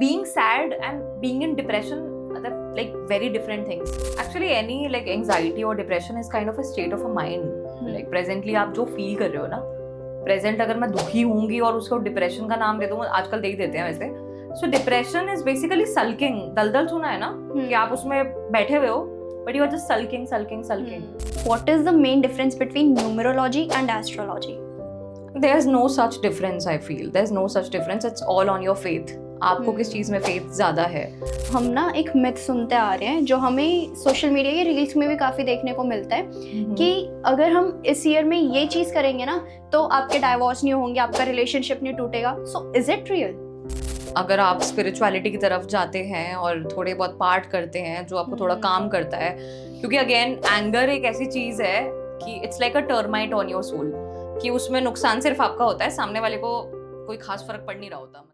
Being sad and being in depression are like very different things. Actually, any like anxiety or depression is kind of a state of a mind. Like presently आप जो feel कर रहे हो ना, present अगर मैं दुखी होंगी और उसको depression का नाम दे दूँ, आजकल दे ही देते हैं वैसे. So depression is basically sulking. दलदल सुना है ना कि आप उसमें बैठे हुए हो, but you are just sulking. What is the main difference between numerology and astrology? There's no such difference. I feel there's no such difference. It's all on your faith. आपको किस चीज में फेथ ज्यादा है. हम ना एक मिथ सुनते आ रहे हैं जो हमें सोशल मीडिया के रील्स में भी काफी देखने को मिलता है कि अगर हम इस ईयर में ये चीज करेंगे ना तो आपके डाइवोर्स नहीं होंगे, आपका रिलेशनशिप नहीं टूटेगा. So is it real? अगर आप स्पिरिचुअलिटी की तरफ जाते हैं और थोड़े बहुत पार्ट करते हैं जो आपको थोड़ा काम करता है, क्योंकि अगेन एंगर एक ऐसी चीज है कि it's like a termite on your soul, कि उसमें नुकसान सिर्फ आपका होता है, सामने वाले को कोई खास फर्क पड़ नहीं रहा होता.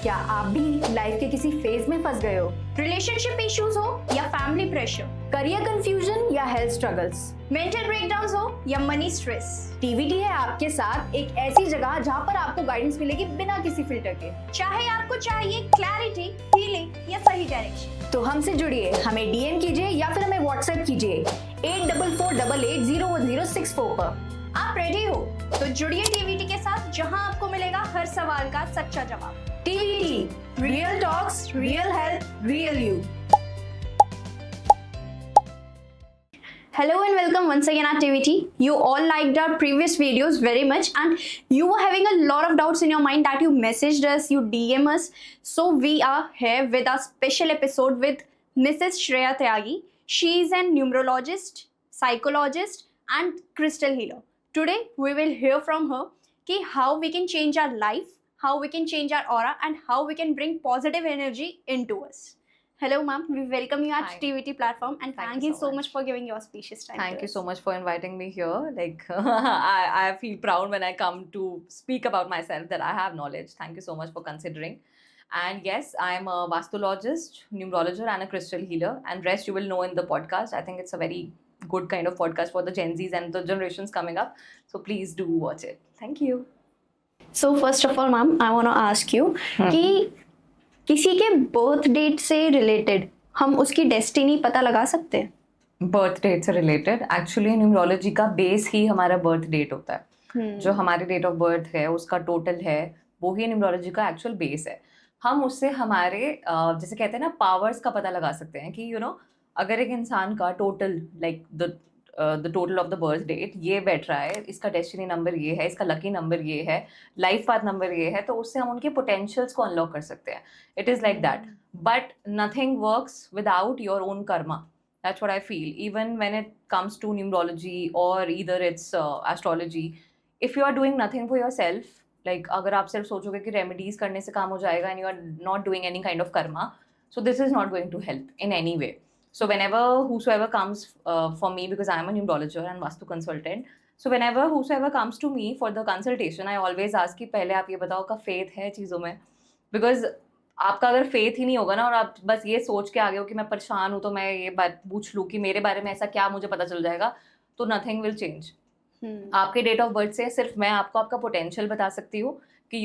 क्या आप भी लाइफ के किसी फेज में फंस गए हो? रिलेशनशिप इश्यूज हो या फैमिली प्रेशर, करियर कंफ्यूजन या हेल्थ स्ट्रगल्स, मेंटल ब्रेकडाउन्स हो या मनी स्ट्रेस, टीवीटी है आपके साथ एक ऐसी जगह जहां पर आपको गाइडेंस मिलेगी बिना किसी फिल्टर के. चाहे आपको चाहिए क्लैरिटी, हीलिंग या सही डायरेक्शन, तो हमसे जुड़िए, हमें डीएम कीजिए या फिर हमें व्हाट्सएप कीजिए 8448801064 पर. आप रेडी हो तो जुड़िए टीवीटी के साथ, जहां आपको मिलेगा हर सवाल का सच्चा जवाब. TVT, real talks, real health, real you. Hello and welcome once again at TVT. You all liked our previous videos very much and you were having a lot of doubts in your mind that you messaged us, you DM us. So we are here with our special episode with Mrs. Shreya Tyagi. She is a numerologist, psychologist and crystal healer. Today we will hear from her ki how we can change our life, how we can change our aura and how we can bring positive energy into us. Hello ma'am, we welcome you at Hi. TVT platform and thank you so much for giving your spacious time. Thank to you us. so much for inviting me here. Like I feel proud when I come to speak about myself that I have knowledge. Thank you so much for considering. And yes, I'm a vastologist, numerologist and a crystal healer. And rest you will know in the podcast. I think it's a very good kind of podcast for the Gen Zs and the generations coming up. So please do watch it. Thank you. So first of all ma'am, I want to ask you कि किसी के birth date से related हम उसकी destiny पता लगा सकते हैं? बर्थ डेट से रिलेटेड एक्चुअली न्यूमरोलॉजी का बेस ही हमारा बर्थ डेट होता है. जो हमारे डेट ऑफ बर्थ है उसका टोटल है वो ही न्यूमरोलॉजी का एक्चुअल बेस है. हम उससे हमारे जैसे कहते हैं ना पावर्स का पता लगा सकते हैं कि अगर एक इंसान का total like the total of the birth date ये बैठ रहा है, इसका डेस्टिनी नंबर ये है, इसका लकी नंबर ये है, लाइफ पाथ नंबर ये है, तो उससे हम उनके पोटेंशियल्स को अनलॉक कर सकते हैं. It is like that, but nothing works without your own Karma. That's what I feel. Even when it comes to numerology or either it's astrology, if you are doing nothing for yourself, like अगर आप सिर्फ सोचोगे कि remedies करने से काम हो जाएगा and you are not doing any kind of karma, so this is not going to help in any way. So whenever whosoever comes for me, because I am a numerologist and vastu consultant, so whenever whosoever comes to me for the consultation, I always ask कि पहले आप ये बताओ का faith है चीज़ों में, because आपका अगर फेथ ही नहीं होगा ना और आप बस ये सोच के आ गए हो कि मैं परेशान हूँ तो मैं ये बात पूछ लूँ कि मेरे बारे में ऐसा क्या मुझे पता चल जाएगा, तो नथिंग विल चेंज. आपके डेट ऑफ बर्थ से सिर्फ मैं आपको आपका पोटेंशियल बता सकती हूँ कि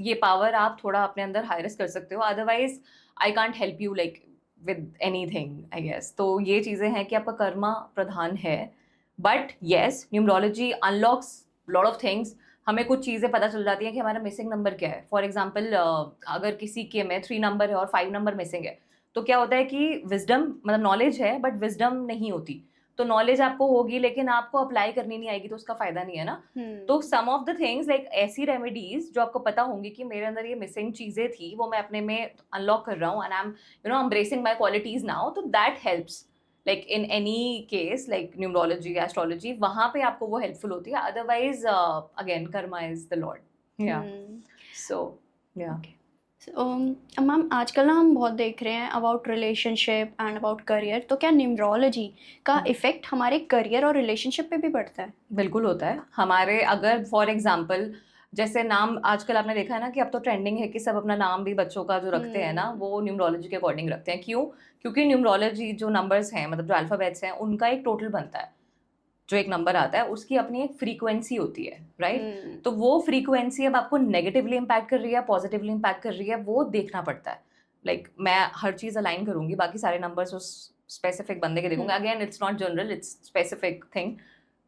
ये पावर आप थोड़ा अपने अंदर हाइरस कर सकते हो. Otherwise I can't help you like with anything I guess. तो ये चीज़ें हैं कि आपका कर्मा प्रधान है. But yes, numerology unlocks lot of things. हमें कुछ चीज़ें पता चल जाती हैं कि हमारा मिसिंग नंबर क्या है. फॉर एग्जांपल अगर किसी के में 3 नंबर है और 5 नंबर मिसिंग है, तो क्या होता है कि विजडम मतलब नॉलेज है बट विजडम नहीं होती. तो नॉलेज आपको होगी लेकिन आपको अप्लाई करनी नहीं आएगी, तो उसका फ़ायदा नहीं है ना. तो सम ऑफ द थिंग्स लाइक ऐसी रेमेडीज जो आपको पता होंगी कि मेरे अंदर ये मिसिंग चीज़ें थी, वो मैं अपने में अनलॉक कर रहा हूँ and I am embracing my qualities now, तो that helps. Like in any case like numerology astrology, वहाँ पे आपको वो हेल्पफुल होती है. Otherwise again karma is the lord. Yeah so या मैम आजकल ना हम बहुत देख रहे हैं about relationship and about career, तो क्या न्यूमरोलॉजी का इफेक्ट हमारे करियर और रिलेशनशिप पे भी पड़ता है? बिल्कुल होता है. हमारे अगर फॉर एग्जांपल जैसे नाम आजकल आपने देखा है ना कि अब तो ट्रेंडिंग है कि सब अपना नाम भी बच्चों का जो रखते हैं ना वो न्यूमरोलॉजी के अकॉर्डिंग रखते हैं। क्यों? क्योंकि न्यूमरोलॉजी जो नंबर्स हैं मतलब जो अल्फाबेट्स हैं उनका एक टोटल बनता है। जो एक नंबर आता है उसकी अपनी एक फ्रीक्वेंसी होती है, राइट? तो वो फ्रीक्वेंसी अब आपको नेगेटिवली इम्पैक्ट कर रही है, पॉजिटिवली इम्पैक्ट कर रही है, वो देखना पड़ता है। लाइक मैं हर चीज़ अलाइन करूंगी, बाकी सारे नंबर्स उस स्पेसिफिक बंदे के देखूंगा। Again it's not general, it's specific thing.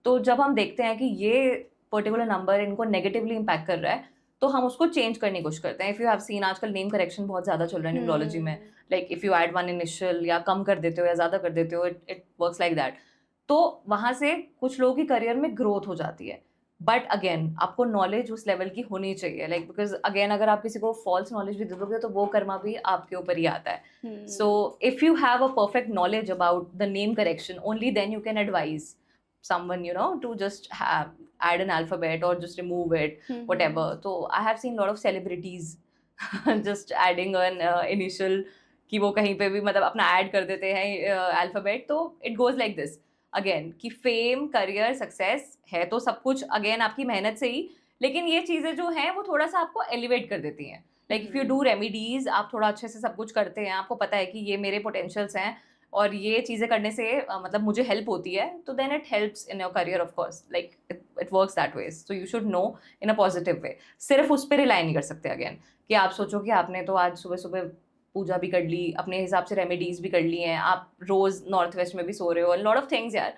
तो जब हम देखते हैं कि ये पर्टिकुलर नंबर इनको नेगेटिवली इम्पैक्ट कर रहा है तो हम उसको चेंज करने की कोशिश करते हैं। इफ़ यू हैव सीन आजकल नेम करेक्शन बहुत ज़्यादा चल रहा है न्यूमरोलॉजी में। Like if you add one initial या कम कर देते हो या ज़्यादा कर देते हो, इट वर्क्स लाइक दैट। तो वहाँ से कुछ लोगों की करियर में ग्रोथ हो जाती है। बट अगेन आपको नॉलेज उस लेवल की होनी चाहिए, लाइक बिकॉज अगेन अगर आप किसी को फॉल्स नॉलेज भी दे दोगे तो वो कर्मा भी आपके ऊपर ही आता है। So if you have a perfect knowledge about the name correction, only then you can advise someone, you know, to just have add an alphabet or just remove it, whatever. So I have seen a lot of celebrities just adding an initial कि वो कहीं पे भी मतलब अपना add कर देते हैं अल्फाबेट। तो it goes like this again कि फेम, करियर, सक्सेस है तो सब कुछ अगेन आपकी मेहनत से ही, लेकिन ये चीज़ें जो हैं वो थोड़ा सा आपको एलिवेट कर देती हैं। Like if you do remedies, आप थोड़ा अच्छे से सब कुछ करते हैं, आपको पता है कि ये मेरे पोटेंशियल्स हैं और ये चीज़ें करने से मतलब मुझे हेल्प होती है, तो then it helps in your career of course. Like it works that ways. So you should know in a positive way. सिर्फ उस पर रिलाई नहीं कर सकते अगेन कि आप सोचो कि आपने तो आज सुबह सुबह पूजा भी कर ली, अपने हिसाब से रेमेडीज भी कर ली हैं, आप रोज नॉर्थ वेस्ट में भी सो रहे हो, लॉट ऑफ थिंग्स यार।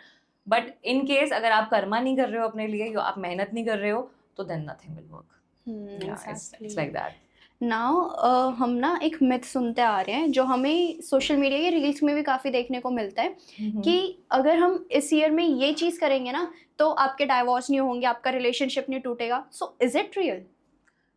बट इन केस अगर आप कर्मा नहीं कर रहे हो अपने लिए, आप मेहनत नहीं कर रहे हो, तो then nothing will work. It's like that. Now हम ना एक मिथ सुनते आ रहे हैं जो हमें सोशल मीडिया के रील्स में भी काफ़ी देखने को मिलता है कि अगर हम इस ईयर में ये चीज़ करेंगे ना तो आपके डाइवोर्स नहीं होंगे, आपका रिलेशनशिप नहीं टूटेगा। So is it real?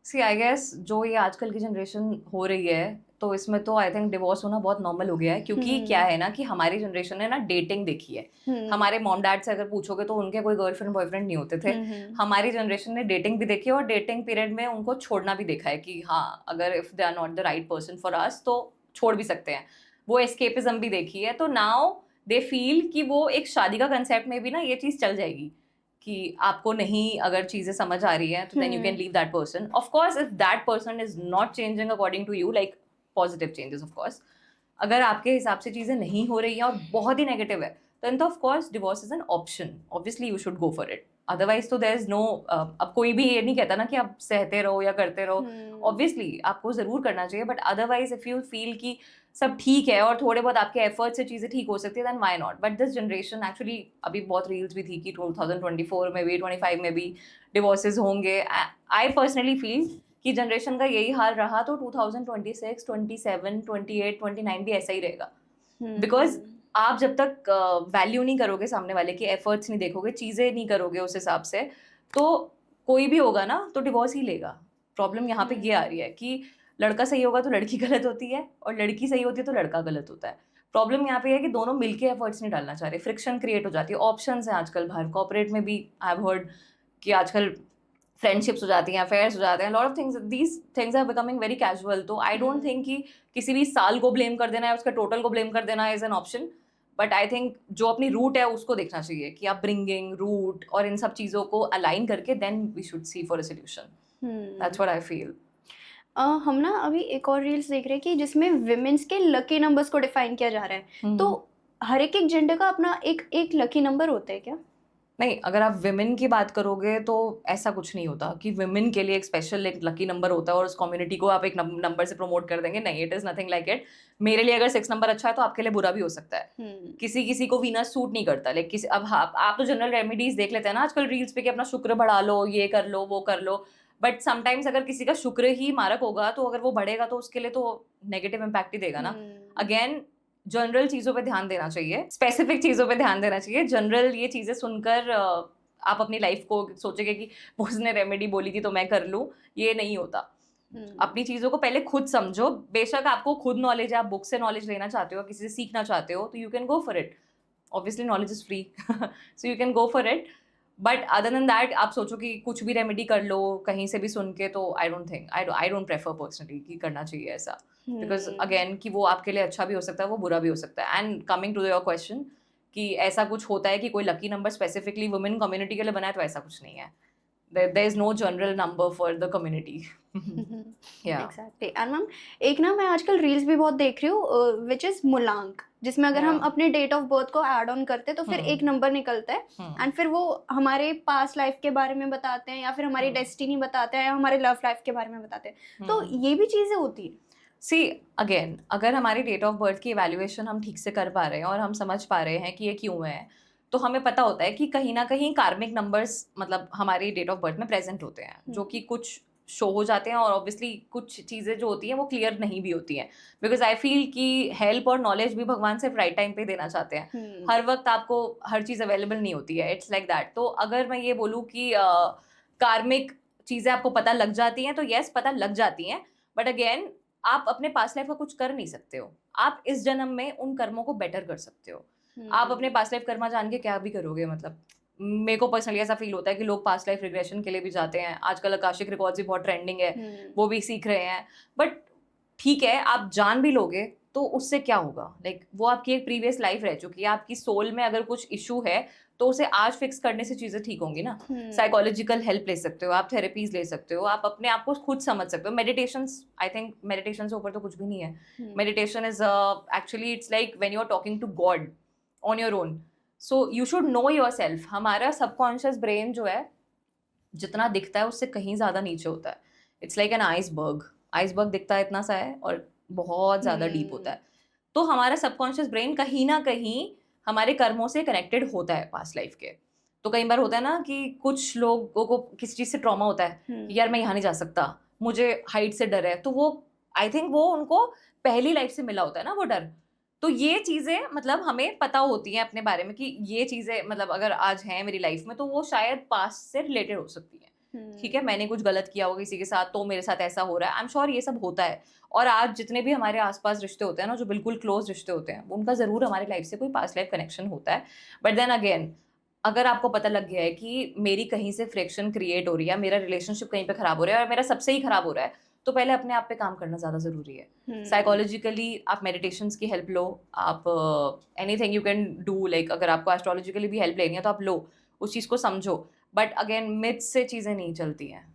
See I guess जो ये आजकल की जनरेशन हो रही है तो इसमें तो आई थिंक डिवोर्स होना बहुत नॉर्मल हो गया है। क्योंकि क्या है ना कि हमारी जनरेशन ने ना डेटिंग देखी है। हमारे मॉम डैड से अगर पूछोगे तो उनके कोई गर्लफ्रेंड बॉयफ्रेंड नहीं होते थे। हमारी जनरेशन ने डेटिंग भी देखी है और डेटिंग पीरियड में उनको छोड़ना भी देखा है कि हाँ अगर if they are not the right person for us तो छोड़ भी सकते हैं। वो एस्केपिज्म भी देखी है। तो नाउ दे फील कि वो एक शादी का कंसेप्ट में भी ना ये चीज़ चल जाएगी कि आपको नहीं अगर चीज़ें समझ आ रही हैं तो then you can leave that person. Of course if that person is not changing according to you, like positive changes of course, अगर आपके हिसाब से चीज़ें नहीं हो रही हैं और बहुत ही नेगेटिव है देन तो of course divorce is an option. Obviously you should go for it. Otherwise तो देयर इज नो अब कोई भी ये नहीं कहता ना कि आप सहते रहो या करते रहो। ऑब्वियसली आपको ज़रूर करना चाहिए, but otherwise if you feel कि सब ठीक है और थोड़े बहुत आपके एफर्ट से चीज़ें ठीक हो सकती है then why not. But this generation actually अभी बहुत रील्स भी थी कि 2024 में भी 25 में भी डिवोर्सेज होंगे। आई पर्सनली फील कि जनरेशन का यही हाल रहा तो 2026, 27, 28, 29 भी ऐसा ही रहेगा। बिकॉज आप जब तक वैल्यू नहीं करोगे सामने वाले के, एफर्ट्स नहीं देखोगे, चीज़ें नहीं करोगे उस हिसाब से, तो कोई भी होगा ना तो डिवोर्स ही लेगा। प्रॉब्लम यहाँ पे ये आ रही है कि लड़का सही होगा तो लड़की गलत होती है और लड़की सही होती है तो लड़का गलत होता है। प्रॉब्लम यहाँ पे है कि दोनों मिलके एफर्ट्स नहीं डालना चाह रहे, फ्रिक्शन क्रिएट हो जाती है। ऑप्शंस हैं आजकल बाहर, कॉर्पोरेट में भी आई हैव हर्ड कि आजकल फ्रेंडशिप्स हो जाती हैं, अफेयर्स हो जाते हैं, lot of things, these things are becoming very casual. तो आई डोंट थिंक कि किसी भी साल को ब्लेम कर देना है, उसका टोटल को ब्लेम कर देना is an option. But I think जो अपनी रूट है उसको देखना चाहिए कि आप ब्रिंगिंग रूट और इन सब चीज़ों को अलाइन करके then we should see for a solution. That's what I feel. हम ना अभी एक और रील्स देख रहे हैं कि जिसमें विमेंस के लकी नंबर्स को डिफाइन किया जा रहा है। तो हर एक जेंडर का अपना एक लकी नंबर होता है क्या? नहीं, अगर आप विमेन की बात करोगे तो ऐसा कुछ नहीं होता कि विमेन के लिए एक स्पेशल एक लकी नंबर होता है और उस कम्युनिटी को आप एक नंबर से प्रमोट कर देंगे। नहीं, it is nothing like it. मेरे लिए अगर 6 नंबर अच्छा है तो आपके लिए बुरा भी हो सकता है। किसी किसी को वीनस सूट नहीं करता। लाइक किसी अब आप तो जनरल रेमेडीज देख लेते हैं ना आजकल रील्स पे कि अपना शुक्र बढ़ा लो, ये कर लो, वो कर लो। बट समटाइम्स अगर किसी का शुक्र ही मारक होगा तो अगर वो बढ़ेगा तो उसके लिए तो नेगेटिव इम्पैक्ट ही देगा ना। अगेन जनरल चीज़ों पे ध्यान देना चाहिए, स्पेसिफिक चीज़ों पे ध्यान देना चाहिए। जनरल ये चीज़ें सुनकर आप अपनी लाइफ को सोचेंगे कि उसने रेमेडी बोली थी तो मैं कर लूँ, ये नहीं होता। अपनी चीज़ों को पहले खुद समझो। बेशक आपको खुद नॉलेज है, आप बुक से नॉलेज लेना चाहते हो, किसी से सीखना चाहते हो तो you can go for it. Obviously knowledge is free so you can go for it. But other than that आप सोचो कि कुछ भी रेमेडी कर लो कहीं से भी सुन के, तो I don't think, I don't prefer personally कि करना चाहिए ऐसा। बिकॉज अगेन कि वो आपके लिए अच्छा भी हो सकता है, वो बुरा भी हो सकता है। And coming to your question कि ऐसा कुछ होता है कि कोई lucky number specifically women community के लिए बना है, तो ऐसा कुछ नहीं है। there is no general number for the community. Yeah. Exactly. And ma'am एक ना मैं आजकल रील्स भी बहुत देख रही हूँ विच इज मूलांक, जिसमें अगर हम Yeah. अपने डेट ऑफ बर्थ को ऐड ऑन करते हैं तो फिर एक नंबर निकलता है एंड फिर वो हमारे पास्ट लाइफ के बारे में बताते हैं या फिर हमारी डेस्टिनी बताते हैं या हमारे लव लाइफ के बारे में बताते हैं। तो ये भी चीज़ें होती है। सी अगेन, अगर हमारी डेट ऑफ बर्थ की इवैल्यूएशन हम ठीक से कर पा रहे हैं और हम समझ पा रहे हैं कि ये क्यों है, तो हमें पता होता है कि कहीं ना कहीं कार्मिक नंबर्स मतलब हमारी डेट ऑफ बर्थ में प्रेजेंट होते हैं, जो कि कुछ शो हो जाते हैं और ऑब्वियसली कुछ चीज़ें जो होती हैं वो क्लियर नहीं भी होती हैं, बिकॉज आई फील कि हेल्प और नॉलेज भी भगवान सिर्फ राइट टाइम पे देना चाहते हैं। हर वक्त आपको हर चीज़ अवेलेबल नहीं होती है, इट्स लाइक दैट। तो अगर मैं ये बोलूँ कि कार्मिक चीज़ें आपको पता लग जाती हैं, तो यस पता लग जाती हैं, बट अगेन आप अपने पास्ट लाइफ का कुछ कर नहीं सकते हो। आप इस जन्म में उन कर्मों को बेटर कर सकते हो। आप अपने पास्ट लाइफ कर्मा जान के क्या भी करोगे, मतलब मेरे को पर्सनली ऐसा फील होता है कि लोग पास्ट लाइफ रिग्रेशन के लिए भी जाते हैं। आजकल आकाशिक रिकॉर्ड्स भी बहुत ट्रेंडिंग है, वो भी सीख रहे हैं। बट ठीक है, आप जान भी लोगे तो उससे क्या होगा? लाइक वो आपकी एक प्रीवियस लाइफ रह चुकी है। आपकी सोल में अगर कुछ इशू है तो उसे आज फिक्स करने से चीज़ें ठीक होंगी ना। साइकोलॉजिकल हेल्प ले सकते हो आप, थेरेपीज ले सकते हो आप, अपने आप को खुद समझ सकते हो। मेडिटेशंस, आई थिंक मेडिटेशन से ऊपर तो कुछ भी नहीं है। Meditation is actually it's like when you are talking to God on your own. So you should know yourself. हमारा सबकॉन्शियस ब्रेन जो है जितना दिखता है उससे कहीं ज़्यादा नीचे होता है। It's like an iceberg. Iceberg दिखता है इतना सा है और बहुत ज़्यादा डीप होता है। तो हमारा सबकॉन्शियस ब्रेन कहीं ना कहीं हमारे कर्मों से कनेक्टेड होता है पास्ट लाइफ के। तो कई बार होता है ना कि कुछ लोगों को किसी चीज़ से ट्रॉमा होता है, यार मैं यहाँ नहीं जा सकता, मुझे हाइट से डर है, तो वो आई थिंक वो उनको पहली लाइफ से मिला होता है ना वो डर। तो ये चीज़ें मतलब हमें पता होती हैं अपने बारे में कि ये चीज़ें मतलब अगर आज हैं मेरी लाइफ में तो वो शायद पास्ट से रिलेटेड हो सकती हैं। ठीक है, मैंने कुछ गलत किया होगा किसी के साथ तो मेरे साथ ऐसा हो रहा है। आई एम श्योर ये सब होता है। और आज जितने भी हमारे आसपास रिश्ते होते हैं ना, जो बिल्कुल क्लोज रिश्ते होते हैं, उनका ज़रूर हमारी लाइफ से कोई पास्ट लाइफ कनेक्शन होता है। बट देन अगेन, अगर आपको पता लग गया है कि मेरी कहीं से फ्रिक्शन क्रिएट हो रही है, मेरा रिलेशनशिप कहीं पे खराब हो रहा है और मेरा सबसे ही खराब हो रहा है, तो पहले अपने आप पे काम करना ज़्यादा ज़रूरी है। साइकोलॉजिकली आप मेडिटेशंस की हेल्प लो, आप anything you can do. Like अगर आपको एस्ट्रोलॉजिकली भी हेल्प लेनी है तो आप लो, उस चीज़ को समझो। बट अगेन मिथ्स से चीज़ें नहीं चलती हैं।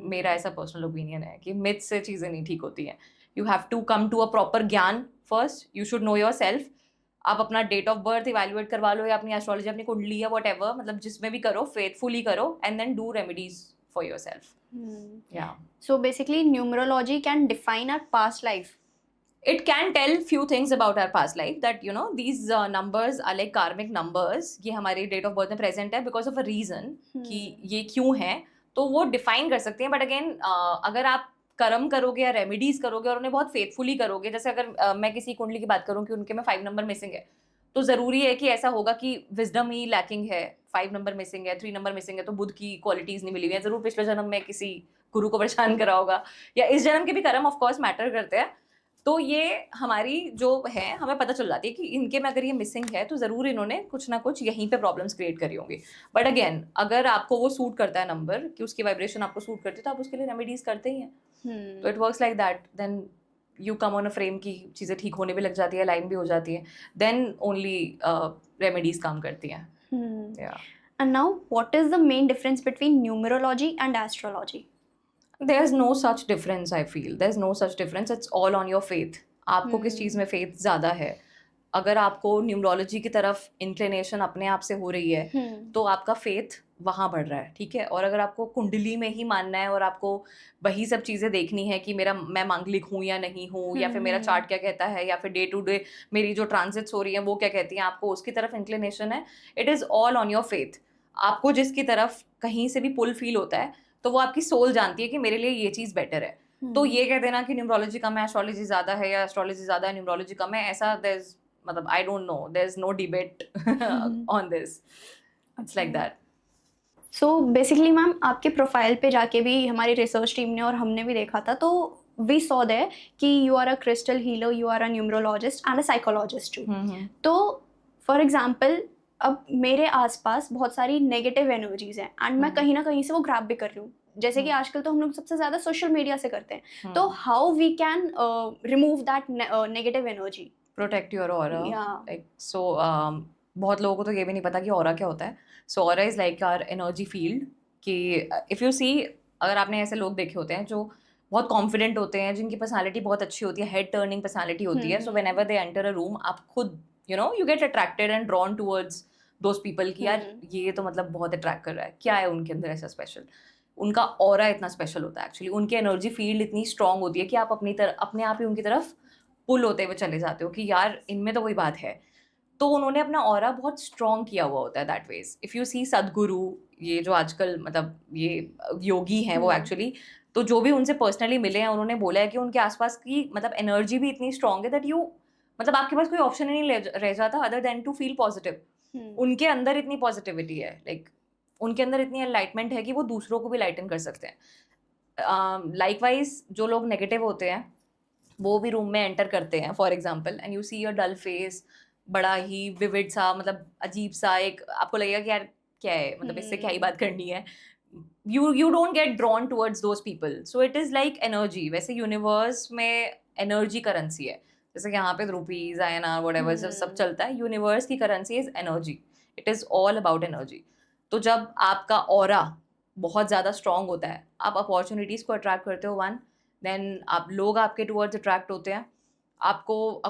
मेरा ऐसा पर्सनल ओपिनियन है कि मिथ्स से चीज़ें नहीं ठीक होती हैं। You have to come to a proper gyan first. You should know yourself. आप अपना डेट ऑफ बर्थ इवैल्यूएट करवा लो या अपनी एस्ट्रोलॉजी, अपनी कुंडली या वट एवर, मतलब जिसमें भी करो फेथफुली करो and then do remedies for yourself. Yeah. So basically numerology can define our past life. It can tell few things about our past life, that you know these numbers are like karmic numbers. ये हमारे date of birth में present है because of a reason कि ये क्यों है, तो वो define कर सकते हैं। But again अगर आप कर्म करोगे या रेमेडीज करोगे और उन्हें बहुत फेथफुली करोगे, जैसे अगर मैं किसी कुंडली की बात करूँ कि उनके में 5 नंबर मिसिंग है, तो ज़रूरी है कि ऐसा होगा कि विजडम ही लैकिंग है, 5 नंबर मिसिंग है, 3 नंबर मिसिंग है, तो बुद्ध की क्वालिटीज़ नहीं मिली हुई है। ज़रूर पिछले जन्म में किसी गुरु को परेशान करा होगा, या इस जन्म के भी कर्म ऑफ कोर्स मैटर करते हैं। तो ये हमारी जो है हमें पता चल जाती है कि इनके में अगर ये मिसिंग है तो ज़रूर इन्होंने कुछ ना कुछ यहीं पे प्रॉब्लम्स क्रिएट करी होंगी। बट अगेन अगर आपको वो सूट करता है नंबर, कि उसकी वाइब्रेशन आपको सूट करती है, तो आप उसके लिए रेमेडीज़ करते ही हैं। तो it works like that. Then you come on a frame की चीज़ें ठीक होने भी लग जाती है, लाइन भी हो जाती है, देन ओनली रेमेडीज़ काम करती हैं। And now what is the main difference between numerology and astrology? There's no such difference, I feel. There's no such difference. It's all on your faith. आपको किस चीज़ में faith ज़्यादा है? अगर आपको न्यूमरोलॉजी की तरफ इंक्लिनेशन अपने आप से हो रही है तो आपका faith वहाँ बढ़ रहा है, ठीक है। और अगर आपको कुंडली में ही मानना है और आपको वही सब चीज़ें देखनी है कि मैं मांगलिक हूँ या नहीं हूँ, या फिर मेरा चार्ट क्या कहता है, या फिर डे टू डे मेरी जो ट्रांजिट्स हो रही हैं वो क्या कहती हैं, आपको उसकी तरफ इंक्लिनेशन है, it is all on your faith. आपको जिसकी तरफ कहीं से भी पुल फील होता है तो वो आपकी सोल जानती है कि मेरे लिए ये चीज़ बेटर है। तो ये कह देना कि न्यूमरोलॉजी कम है, एस्ट्रोलॉजी ज़्यादा है, या एस्ट्रोलॉजी ज़्यादा है, न्यूमरोलॉजी कम है, ऐसा मतलब I don't know, there is no debate on this. It's like that. So basically ma'am आपके प्रोफाइल पे जाके भी हमारी रिसर्च टीम ने और हमने भी देखा था, तो वी सॉ देयर कि you are a crystal healer, you are a numerologist and a psychologist too. तो फॉर एग्जांपल अब मेरे आसपास बहुत सारी नेगेटिव एनर्जीज हैं एंड मैं कहीं ना कहीं से वो ग्रैब भी कर रही हूँ, जैसे कि आजकल तो हम लोग सबसे ज़्यादा सोशल मीडिया से करते हैं। तो how we can remove that negative energy? Protect your aura. Like so बहुत लोगों को तो ये भी नहीं पता कि ऑरा क्या होता है। So aura is like our energy field, कि इफ़ यू सी, अगर आपने ऐसे लोग देखे होते हैं जो बहुत कॉन्फिडेंट होते हैं, जिनकी पर्सनालिटी बहुत अच्छी होती है, हेड टर्निंग पर्सनालिटी होती है, so when ever they enter a room, आप खुद you get attracted and drawn towards those people कि यार ये तो मतलब बहुत अट्रैक्ट कर रहा है, क्या है उनके अंदर ऐसा स्पेशल, उनका ऑरा इतना स्पेशल होता है एक्चुअली, उनकी एनर्जी फील्ड इतनी स्ट्रांग होती है कि आप अपने आप ही उनकी तरफ पुल होते हुए चले जाते हो कि यार इनमें तो कोई बात है। तो उन्होंने अपना ऑरा बहुत स्ट्रॉन्ग किया हुआ होता है दैट वेज। इफ़ यू सी सदगुरु, ये जो आजकल मतलब ये योगी हैं वो एक्चुअली, तो जो भी उनसे पर्सनली मिले हैं उन्होंने बोला है कि उनके आसपास की मतलब एनर्जी भी इतनी स्ट्रॉन्ग है दैट यू मतलब आपके पास कोई ऑप्शन ही नहीं रह जाता other than to feel positive. उनके अंदर इतनी पॉजिटिविटी है, लाइक उनके अंदर इतनी एनलाइटमेंट है कि वो दूसरों को भी लाइटन कर सकते हैं। लाइकवाइज जो लोग नेगेटिव होते हैं वो भी रूम में एंटर करते हैं for example, and you see your dull face, बड़ा ही विविड सा मतलब अजीब सा, एक आपको लगेगा कि यार क्या है, मतलब इससे क्या ही बात करनी है, you don't get drawn towards those people. So it is like energy. वैसे यूनिवर्स में एनर्जी करेंसी है, जैसे कि यहाँ पे रुपीज INR whatever सब चलता है, यूनिवर्स की currency is energy, it is all about energy. तो जब आपका ऑरा बहुत ज़्यादा स्ट्रॉन्ग होता है, आप अपॉर्चुनिटीज़ को अट्रैक्ट करते हो वन, देन आप लोग आपके टूवर्ड्स अट्रैक्ट होते हैं, आपको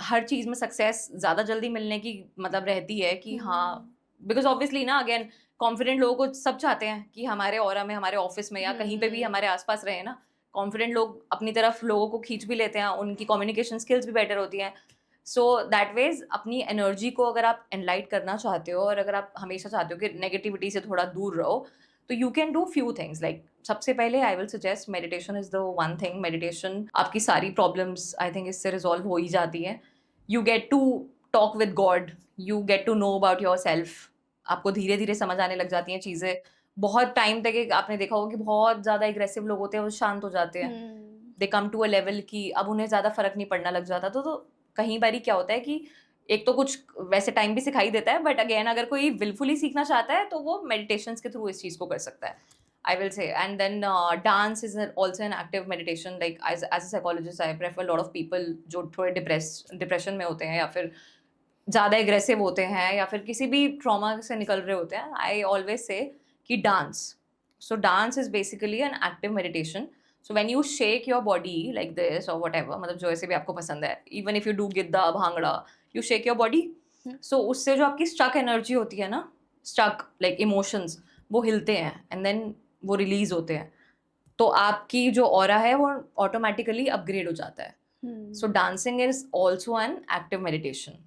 हर चीज़ में सक्सेस ज़्यादा जल्दी मिलने की मतलब रहती है कि हाँ, बिकॉज ऑब्वियसली ना अगेन कॉन्फिडेंट लोगों को सब चाहते हैं कि हमारे ऑरा में, हमारे ऑफिस में या कहीं पे भी हमारे आसपास रहे ना, कॉन्फिडेंट लोग अपनी तरफ लोगों को खींच भी लेते हैं, उनकी कम्युनिकेशन स्किल्स भी बेटर होती हैं। सो दैट वेज अपनी एनर्जी को अगर आप एनलाइट करना चाहते हो और अगर आप हमेशा चाहते हो कि नेगेटिविटी से थोड़ा दूर रहो, तो you can do few things. Like सबसे पहले I will suggest meditation is the one thing. Meditation आपकी सारी प्रॉब्लम्स आई थिंक इससे रिजॉल्व हो ही जाती हैं। You get to talk with God, you get to know about yourself, आपको धीरे धीरे समझ आने लग जाती हैं चीज़ें। बहुत टाइम तक आपने देखा होगा कि बहुत ज़्यादा एग्रेसिव लोग होते हैं वो शांत हो जाते हैं, दे कम टू अ लेवल कि अब उन्हें ज़्यादा फर्क नहीं पड़ना लग जाता। तो कहीं बारी क्या होता है कि एक तो कुछ वैसे टाइम भी सिखाई देता है, बट अगेन अगर कोई विलफुली सीखना चाहता है तो वो मेडिटेशंस के थ्रू इस चीज़ को कर सकता है, I will say. And then dance is also an active meditation. Like as a psychologist I prefer lot of people जो थोड़े डिप्रेशन में होते हैं या फिर ज़्यादा एग्रेसिव होते हैं या फिर किसी भी ट्रॉमा से निकल रहे होते हैं, आई ऑलवेज से कि dance. So dance is basically an active meditation. So when you shake your body like this और वट एवर, मतलब जो ऐसे भी आपको पसंद है, even if you do Giddha Bhangra, you shake your body, so उससे जो आपकी स्टक एनर्जी होती है ना, स्टक लाइक इमोशंस, वो हिलते हैं एंड देन वो रिलीज होते हैं, तो आपकी जो ऑरा है वो ऑटोमेटिकली अपग्रेड हो जाता है। So dancing is also an active meditation.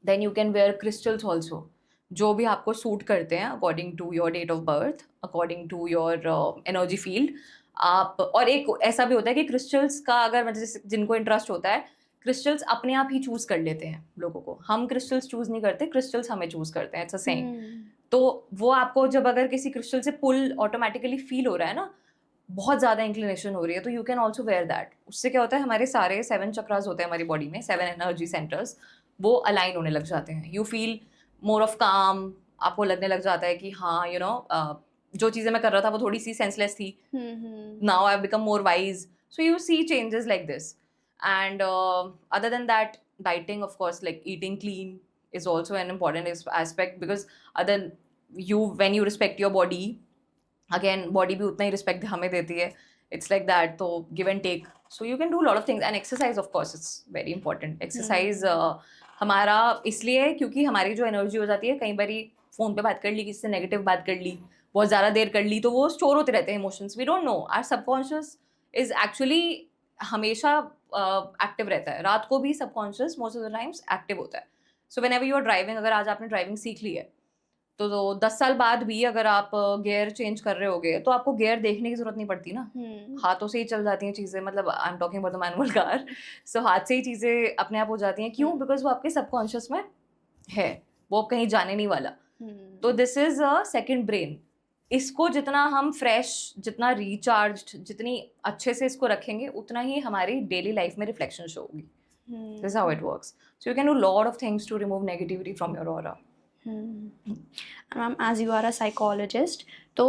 Then you can wear crystals also, जो भी आपको सूट करते हैं according to your date of birth, according to your energy field आप। और एक ऐसा भी होता है कि क्रिस्टल्स का अगर मतलब जिनको इंटरेस्ट होता है, क्रिस्टल्स अपने आप ही चूज कर लेते हैं लोगों को, हम क्रिस्टल्स चूज नहीं करते, क्रिस्टल्स हमें चूज करते हैं, इट्स अ सेइंग। तो वो आपको जब अगर किसी क्रिस्टल से पुल ऑटोमेटिकली फील हो रहा है ना, बहुत ज़्यादा इंक्लिनेशन हो रही है, तो you can also wear that. उससे क्या होता है, हमारे सारे 7 चक्रास होते हैं हमारी बॉडी में, 7 एनर्जी सेंटर्स, वो अलाइन होने लग जाते हैं। यू फील मोर ऑफ काम, आपको लगने लग जाता है कि हाँ यू नो जो चीज़ें मैं कर रहा था वो थोड़ी सी सेंसलेस थी, now I have become more wise. So you see changes like this. And other than that, dieting of course, like eating clean is also an important aspect, because other when you respect your body, again body भी उतना ही respect हमें देती है, it's like that, तो give and take, so you can do a lot of things, and exercise of course it's very important. Exercise हमारा इसलिए क्योंकि हमारी जो एनर्जी हो जाती है, कई बारी फ़ोन पे बात कर ली, किसी से नेगेटिव बात कर ली, बहुत ज़्यादा देर कर ली, तो वो स्टोर होते रहते हैं emotions, we don't know, our subconscious is actually हमेशा एक्टिव रहता है, रात को भी subconscious most of the times active होता है। So whenever you are driving, अगर आज आपने ड्राइविंग सीख ली है तो 10 साल बाद भी अगर आप गियर चेंज कर रहे होगे तो आपको गियर देखने की जरूरत नहीं पड़ती ना, हाथों से ही चल जाती हैं चीज़ें, मतलब I am talking about the manual car. So हाथ से ही चीज़ें अपने आप हो जाती हैं, क्यों? बिकॉज वो आपके सबकॉन्शियस में है, वो कहीं जाने नहीं वाला। तो this is a second brain. इसको जितना हम फ्रेश, जितना रिचार्ज्ड, जितनी अच्छे से इसको रखेंगे, उतना ही हमारी डेली लाइफ में रिफ्लेक्शन शो होगी। This is how it works. So you can do a lot of things to remove negativity from your aura. Ma'am, as you are a psychologist, तो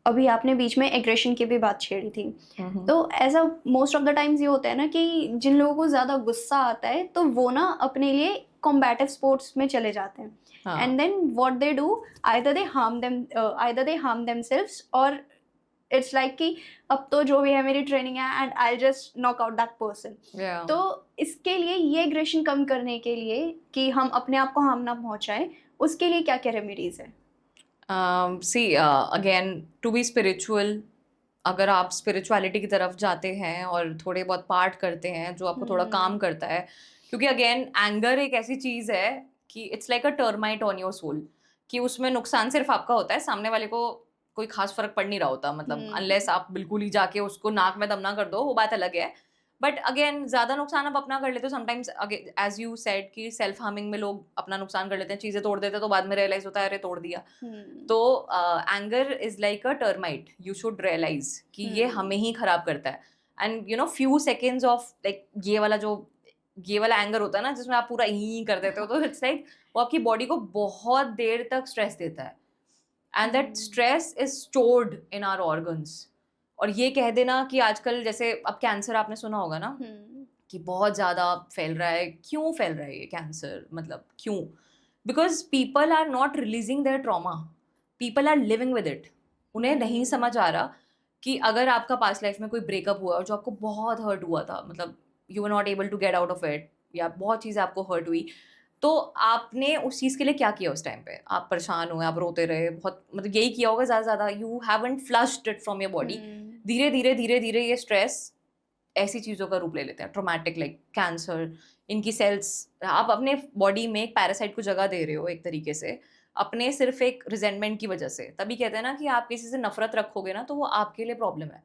अभी आपने बीच में एग्रेशन की भी बात छेड़ी थी, तो ऐसा मोस्ट ऑफ द टाइम्स ये होता है ना कि जिन लोगों को ज़्यादा गुस्सा आता है तो वो ना अपने लिए कॉम्बैटिव स्पोर्ट्स में चले जाते हैं, हाँ. And then what they do, either they harm themselves, और इट्स लाइक कि अब तो जो भी है मेरी ट्रेनिंग है and I just knock out that person. Yeah. तो इसके लिए ये एग्रेशन कम करने के लिए कि हम अपने आप को हार्म ना पहुंचाएं, उसके लिए क्या क्या रेमेडीज है? See, again, to be spiritual, अगर आप स्पिरिचुअलिटी की तरफ जाते हैं और थोड़े बहुत पार्ट करते हैं जो आपको थोड़ा काम करता है, क्योंकि अगेन एंगर एक ऐसी चीज है कि it's like a termite on your soul, कि उसमें नुकसान सिर्फ आपका होता है, सामने वाले को कोई खास फर्क पड़ नहीं रहा होता, मतलब अनलेस आप बिल्कुल ही जाके उसको नाक में दम ना कर दो, वो बात अलग है. बट अगेन ज्यादा नुकसान आप अपना कर लेते हो समटाइम्स, एज यू सेड कि सेल्फ हार्मिंग में लोग अपना नुकसान कर लेते हैं, चीजें तोड़ देते हैं, तो बाद में रियलाइज होता है अरे तोड़ दिया. तो anger is like a termite, you should realise कि ये हमें ही खराब करता है. And you know few seconds of like ये वाला एंगर होता है ना जिसमें आप पूरा ही कर देते हो, तो इट्स लाइक वो आपकी बॉडी को बहुत देर तक स्ट्रेस देता है, and that stress is stored in our organs. और ये कह देना कि आजकल जैसे अब कैंसर आपने सुना होगा ना कि बहुत ज़्यादा फैल रहा है. क्यों फैल रहा है ये कैंसर, मतलब क्यों? Because people are not releasing their trauma, people are living with it. उन्हें नहीं समझ आ रहा कि अगर आपका पास्ट लाइफ में कोई ब्रेकअप हुआ और जो आपको बहुत हर्ट हुआ था, मतलब you were not able to get out of it, या बहुत चीज़ें आपको हर्ट हुई, तो आपने उस चीज़ के लिए क्या किया उस टाइम पे? आप परेशान हुए, आप रोते रहे, बहुत मतलब यही किया होगा ज़्यादा ज़्यादा. You haven't flushed it from your body. धीरे धीरे ये स्ट्रेस ऐसी चीज़ों का रूप ले लेते हैं, ट्रोमैटिक लाइक कैंसर. इनकी सेल्स, आप अपने बॉडी में एक पैरासाइट को जगह दे रहे हो एक तरीके से, अपने सिर्फ एक रिजेंटमेंट की वजह से. तभी कहते हैं ना कि आप किसी से नफरत रखोगे ना तो वो आपके लिए प्रॉब्लम है.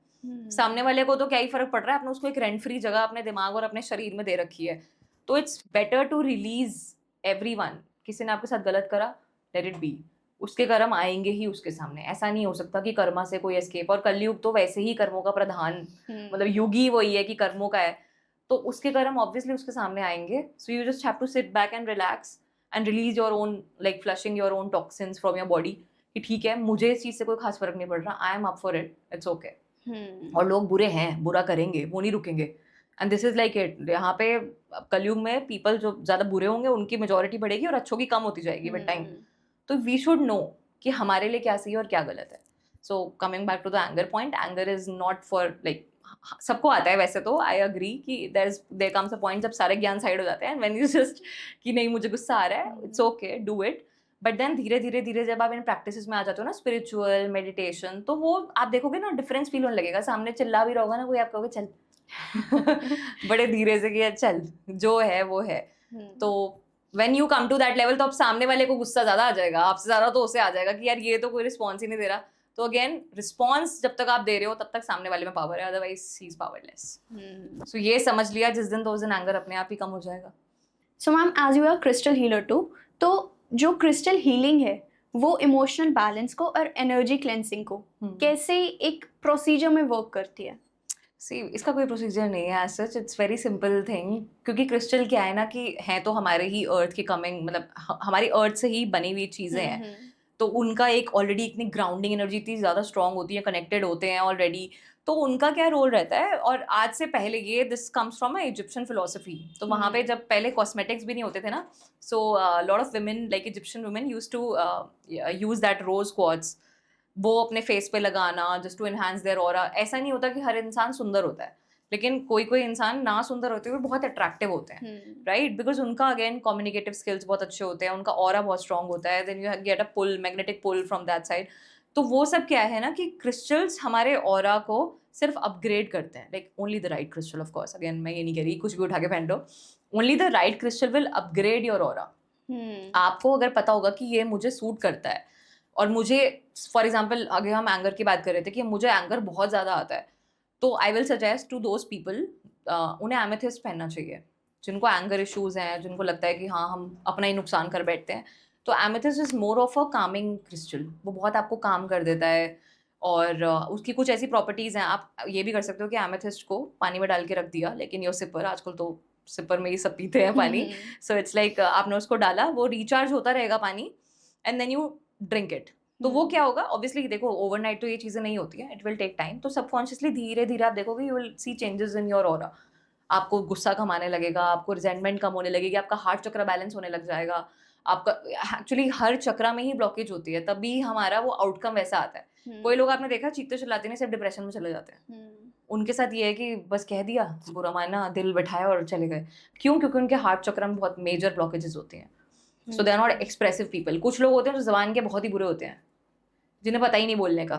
सामने वाले को तो क्या ही फर्क पड़ रहा है, आपने उसको एक रेंट फ्री जगह अपने दिमाग और अपने शरीर में दे रखी है. तो it's better to release everyone. किसी ने आपके साथ गलत करा, लेट इट बी. उसके कर्म आएंगे ही उसके सामने. ऐसा नहीं हो सकता कि कर्मा से कोई एस्केप. और कलयुग तो वैसे ही कर्मों का प्रधान, मतलब युग ही वही है कि कर्मों का है, तो उसके कर्म ऑब्वियसली उसके सामने आएंगे. So you just have to sit back and relax and release your own, like flushing your own toxins from your body, कि ठीक है मुझे इस चीज़ से कोई खास फर्क नहीं पड़ रहा, I am up for it, it's okay. और लोग बुरे हैं, बुरा करेंगे, वो नहीं रुकेंगे. And this is like it. यहाँ पे कलयुग में पीपल जो ज़्यादा बुरे होंगे उनकी मेजोरिटी बढ़ेगी और अच्छों की कम होती जाएगी विद टाइम. तो वी शुड नो कि हमारे लिए क्या सही है और क्या गलत है. So coming back to the anger point, anger is not for like, सबको आता है वैसे तो, आई अग्री कि देयर कम्स अ पॉइंट जब सारे ज्ञान साइड हो जाते हैं, व्हेन यू जस्ट कि नहीं मुझे गुस्सा आ रहा है, it's okay, do it. But then धीरे धीरे जब आप इन प्रैक्टिसेस में आ जाते हो ना, स्पिरिचुअल मेडिटेशन, तो वो आप देखोगे ना डिफरेंस फील होने लगेगा. सामने चिल्ला भी रहा होगा ना कोई, आप कहोगे चल बड़े धीरे से कि चल जो है वो है. तो when you come to that level, तो अब सामने वाले को गुस्सा ज्यादा आ जाएगा, आपसे ज्यादा तो उसे आ जाएगा कि यार ये तो कोई रिस्पॉन्स ही नहीं दे रहा. तो अगेन रिस्पॉन्स जब तक आप दे रहे हो तब तक सामने वाले में पावर है, अदरवाइज ही इज पावरलेस. सो ये समझ लिया, जिस दिन तो उस दिन एंगर अपने आप ही कम हो जाएगा. So ma'am, as you are crystal healer too, तो जो क्रिस्टल हीलिंग है वो इमोशनल बैलेंस को और एनर्जी क्लेंसिंग को कैसे एक प्रोसीजर में वर्क करती है? सी, इसका कोई प्रोसीजर नहीं है as such, it's very simple thing. क्योंकि क्रिस्टल क्या है ना कि हैं तो हमारे ही अर्थ के कमिंग, मतलब हमारी अर्थ से ही बनी हुई चीज़ें हैं, तो उनका एक ऑलरेडी इतनी ग्राउंडिंग एनर्जी इतनी ज़्यादा स्ट्रॉन्ग होती है, कनेक्टेड होते हैं ऑलरेडी. तो उनका क्या रोल रहता है, और आज से पहले ये this comes from Egyptian philosophy. तो वहाँ पे जब पहले कॉस्मेटिक्स भी नहीं होते थे ना, so lot of women like Egyptian women used to use that rose quartz, वो अपने फेस पे लगाना just to enhance their aura. ऐसा नहीं होता कि हर इंसान सुंदर होता है, लेकिन कोई कोई इंसान ना सुंदर होते हुए बहुत अट्रैक्टिव होते हैं, राइट? बिकॉज उनका अगेन कम्युनिकेटिव स्किल्स बहुत अच्छे होते हैं, उनका ऑरा बहुत स्ट्रॉन्ग होता है. Then you get a pull, magnetic pull from that side. तो वो सब क्या है ना कि क्रिस्टल्स हमारे ऑरा को सिर्फ अपग्रेड करते हैं. Like only the right crystal, of course, again मैं ये नहीं कह रही कुछ भी उठा के पहन लो, only the right crystal will upgrade your aura. आपको अगर पता होगा कि ये मुझे सूट करता है, और मुझे फॉर एग्जाम्पल अगर हम एंगर की बात कर रहे थे कि मुझे एंगर बहुत ज़्यादा आता है, तो I will suggest to those people, उन्हें एमेथिस्ट पहनना चाहिए. जिनको एंगर इश्यूज़ हैं, जिनको लगता है कि हाँ हम अपना ही नुकसान कर बैठते हैं, तो amethyst is more of a Kameng crystal. वो बहुत आपको काम कर देता है, और उसकी कुछ ऐसी प्रॉपर्टीज़ हैं. आप ये भी कर सकते हो कि एमेथिस्ट को पानी में डाल के रख दिया, लेकिन योर सिपर, आजकल तो सिपर में ही सब पीते हैं पानी, सो इट्स लाइक आपने उसको डाला, वो रिचार्ज होता रहेगा पानी, and then you drink it. तो वो क्या होगा, ऑब्वियसली देखो ओवरनाइट तो ये चीज़ें नहीं होती हैं, इट विल टेक टाइम. तो सबकॉन्शियसली धीरे धीरे आप देखोगे, you will see changes in your aura. आपको गुस्सा कम आने लगेगा, आपको रिजेंटमेंट कम होने लगेगी, आपका हार्ट चक्र बैलेंस होने लग जाएगा। आपका एक्चुअली हर चक्रा में ही ब्लॉकेज होती है, तभी हमारा वो आउटकम वैसा आता है। कोई लोग आपने देखा चीखते चिल्लाते नहीं सिर्फ डिप्रेशन में चले जाते हैं। उनके साथ ये है कि बस कह दिया, बुरा माना, दिल बैठाया और चले गए। क्यों? क्योंकि उनके हार्ट चक्र में बहुत मेजर ब्लॉकेजेस होते हैं। So they are not expressive people. कुछ लोग होते हैं जो जबान के बहुत ही बुरे होते हैं, जिन्हें पता ही नहीं बोलने का।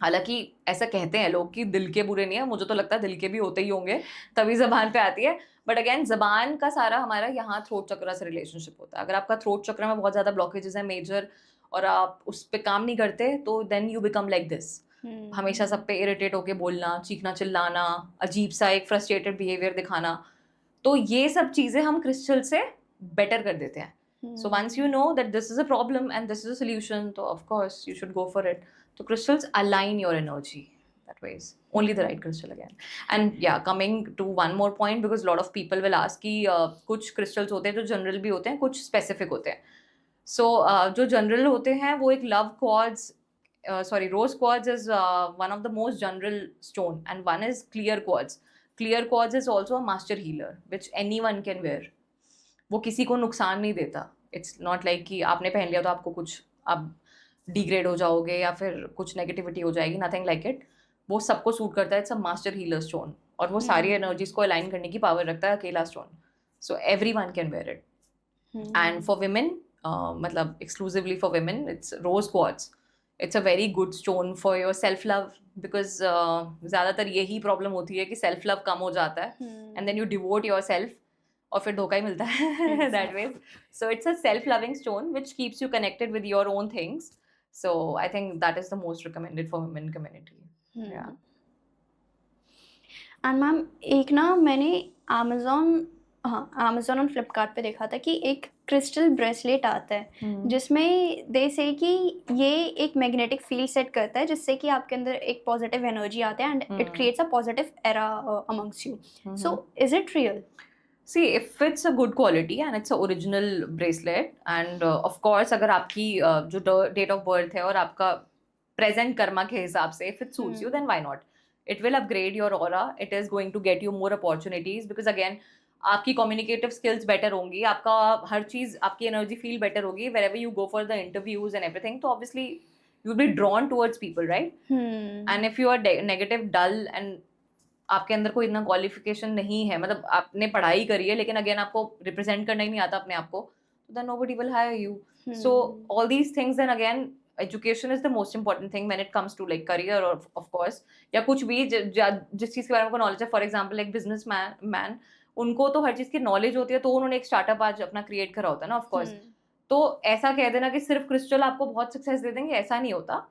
हालांकि ऐसा कहते हैं लोग कि दिल के बुरे नहीं है, मुझे तो लगता है दिल के भी होते ही होंगे, तभी जबान पे आती है। बट अगेन जबान का सारा हमारा यहाँ थ्रोट चक्र से रिलेशनशिप होता है। अगर आपका थ्रोट चक्र में बहुत ज़्यादा ब्लॉकेजेस है मेजर, और आप उस पर काम नहीं करते, तो then you become like this. हमेशा सब पे इरिटेट होके बोलना, चीखना चिल्लाना, अजीब सा एक फ्रस्ट्रेटेड बिहेवियर दिखाना, तो ये सब चीज़ें हम क्रिस्टल से बेटर कर देते हैं। So once you know that this is a problem and this is a solution, so of course you should go for it. So crystals align your energy that ways. Only the right crystal again. And yeah, coming to one more point, because a lot of people will ask कि कुछ crystals होते हैं जो general भी होते हैं, कुछ specific होते हैं. So जो general होते हैं वो एक love quartz, rose quartz is one of the most general stone, and one is clear quartz. Clear quartz is also a master healer which anyone can wear. वो किसी को नुकसान नहीं देता। इट्स नॉट लाइक कि आपने पहन लिया तो आपको कुछ आप डिग्रेड हो जाओगे या फिर कुछ नेगेटिविटी हो जाएगी, नथिंग लाइक इट। वो सबको सूट करता है, it's a master healer stone, और वो सारी एनर्जीज को अलाइन करने की पावर रखता है अकेला stone. So everyone can wear it. And for women, मतलब exclusively for women, it's rose quartz. It's a very good stone for your self love, because ज़्यादातर यही प्रॉब्लम होती है कि सेल्फ लव कम हो जाता है, and then you devote yourself, और फिर धोखा ही मिलता है that way. So it's a self loving stone which keeps you connected with your own things. So I think that is the most recommended for women community. And ma'am एक ना मैंने Amazon और फ्लिपकार्ट पे देखा था कि एक क्रिस्टल ब्रेसलेट आता है जिसमें दे से कि ये एक मैग्नेटिक फील्ड सेट करता है, जिससे कि आपके अंदर एक पॉजिटिव एनर्जी आती है and it creates a positive era amongst you. So is it real? See, if it's a good quality and it's a original bracelet, and of course अगर आपकी जो date of birth है और आपका present Karma के हिसाब से if it suits you, then why not? It will upgrade your aura. It is going to get you more opportunities, because again आपकी communicative skills better होंगी, आपका हर चीज़, आपकी energy feel better होगी wherever you go for the interviews and everything. तो obviously you will be drawn towards people, right? And if you are negative, dull and आपके अंदर कोई इतना क्वालिफिकेशन नहीं है, मतलब आपने पढ़ाई करी है लेकिन अगेन आपको रिप्रेजेंट करना ही नहीं आता अपने आप को, तो then nobody will hire you. So all these things, then again education is the most important thing when it comes to like career, और ऑफ कोर्स या कुछ भी जिस चीज़ के बारे में नॉलेज है। फॉर एग्जाम्पल एक बिजनेस मैन, उनको तो हर चीज़ की नॉलेज होती है, तो उन्होंने एक स्टार्टअप आज अपना क्रिएट करा होता है ना, ऑफ कोर्स। तो ऐसा कह देना कि सिर्फ क्रिस्टल आपको बहुत सक्सेस दे देंगे, ऐसा नहीं होता।